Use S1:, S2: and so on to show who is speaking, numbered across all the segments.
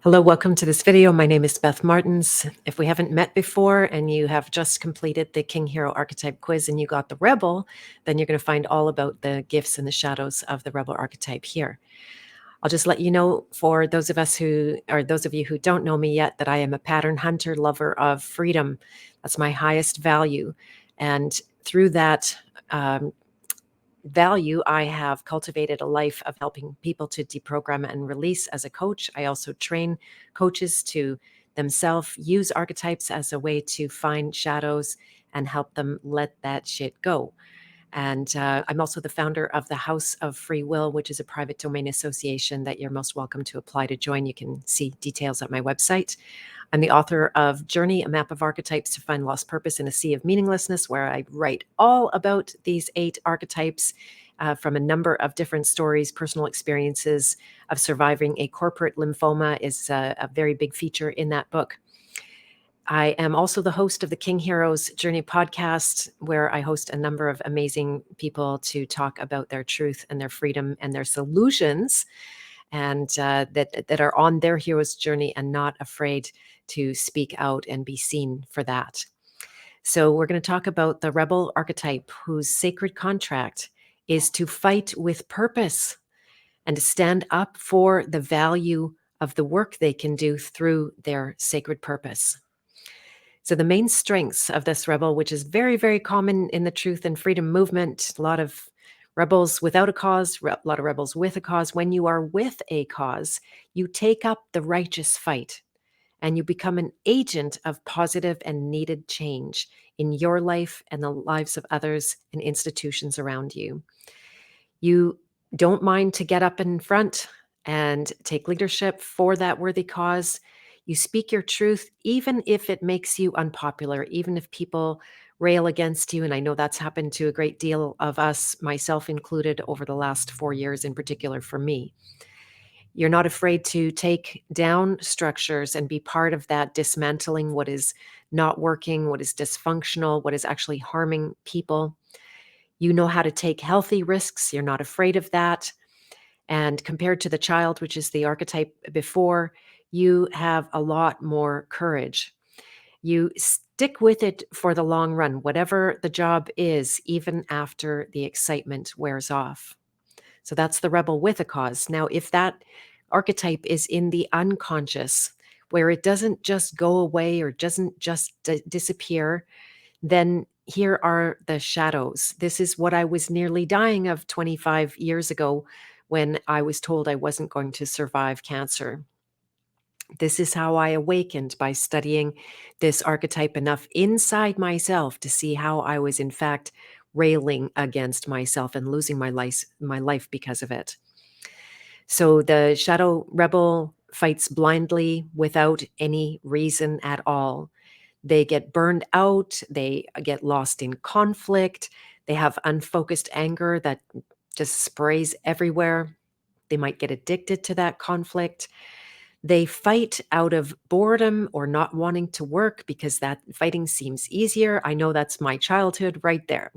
S1: Hello, welcome to this video. My name is Beth Martens. If we haven't met before and you have just completed the King Hero Archetype quiz and you got the Rebel, then you're going to find all about the gifts and the shadows of the Rebel archetype here. I'll just let you know, for those of you who don't know me yet, that I am a pattern hunter, lover of freedom. That's my highest value. And through that value, I have cultivated a life of helping people to deprogram and release as a coach. I also train coaches to themselves use archetypes as a way to find shadows and help them let that shit go. And I'm also the founder of the House of Free Will, which is a private domain association that you're most welcome to apply to join. You can see details at my website. I'm the author of Journey, a Map of Archetypes to Find Lost Purpose in a Sea of Meaninglessness, where I write all about these 8 archetypes from a number of different stories. Personal experiences of surviving a corporate lymphoma is a very big feature in that book. I am also the host of the King Heroes Journey podcast, where I host a number of amazing people to talk about their truth and their freedom and their solutions, and that are on their hero's journey and not afraid to speak out and be seen for that. So we're going to talk about the Rebel archetype, whose sacred contract is to fight with purpose and to stand up for the value of the work they can do through their sacred purpose. So the main strengths of this rebel, which is very, very common in the truth and freedom movement, a lot of rebels without a cause, a lot of rebels with a cause. When you are with a cause, you take up the righteous fight and you become an agent of positive and needed change in your life and the lives of others and institutions around you. You don't mind to get up in front and take leadership for that worthy cause. You speak your truth, even if it makes you unpopular, even if people rail against you. And I know that's happened to a great deal of us, myself included, over the last 4 years in particular for me. You're not afraid to take down structures and be part of that dismantling what is not working, what is dysfunctional, what is actually harming people. You know how to take healthy risks. You're not afraid of that. And compared to the child, which is the archetype before, you have a lot more courage. You stick with it for the long run, whatever the job is, even after the excitement wears off. So that's the rebel with a cause. Now, if that archetype is in the unconscious, where it doesn't just go away or doesn't just disappear, then here are the shadows. This is what I was nearly dying of 25 years ago when I was told I wasn't going to survive cancer. This is how I awakened, by studying this archetype enough inside myself to see how I was, in fact, railing against myself and losing my life because of it. So the shadow rebel fights blindly without any reason at all. They get burned out, they get lost in conflict, they have unfocused anger that just sprays everywhere. They might get addicted to that conflict. They fight out of boredom or not wanting to work because that fighting seems easier. I know that's my childhood right there.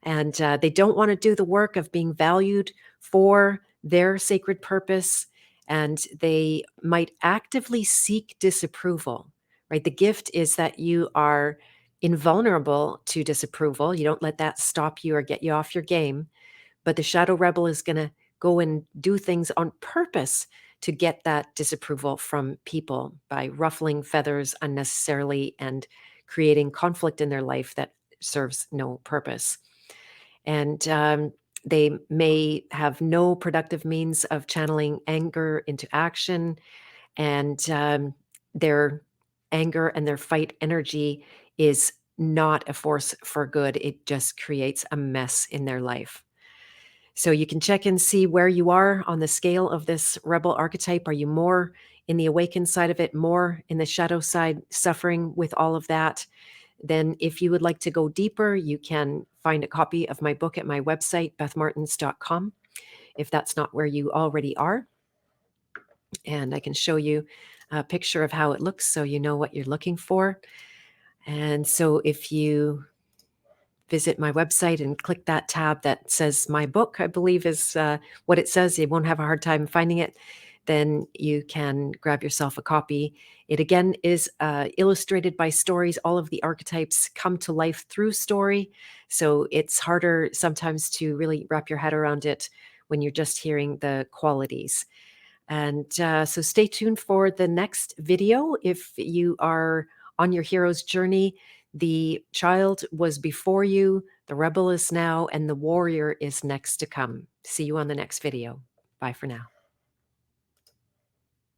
S1: And they don't want to do the work of being valued for their sacred purpose. And they might actively seek disapproval, right? The gift is that you are invulnerable to disapproval. You don't let that stop you or get you off your game. But the shadow rebel is going to go and do things on purpose to get that disapproval from people by ruffling feathers unnecessarily and creating conflict in their life that serves no purpose. And they may have no productive means of channeling anger into action, and their anger and their fight energy is not a force for good. It just creates a mess in their life. So you can check and see where you are on the scale of this rebel archetype. Are you more in the awakened side of it, more in the shadow side, suffering with all of that? Then if you would like to go deeper, you can find a copy of my book at my website, bethmartens.com, if that's not where you already are. And I can show you a picture of how it looks so you know what you're looking for. And so if you visit my website and click that tab that says my book, I believe is what it says. You won't have a hard time finding it. then you can grab yourself a copy. It again is illustrated by stories. All of the archetypes come to life through story. So it's harder sometimes to really wrap your head around it when you're just hearing the qualities. And so stay tuned for the next video. If you are on your hero's journey, the child was before you, the rebel is now, and the warrior is next to come. See you on the next video. Bye for now.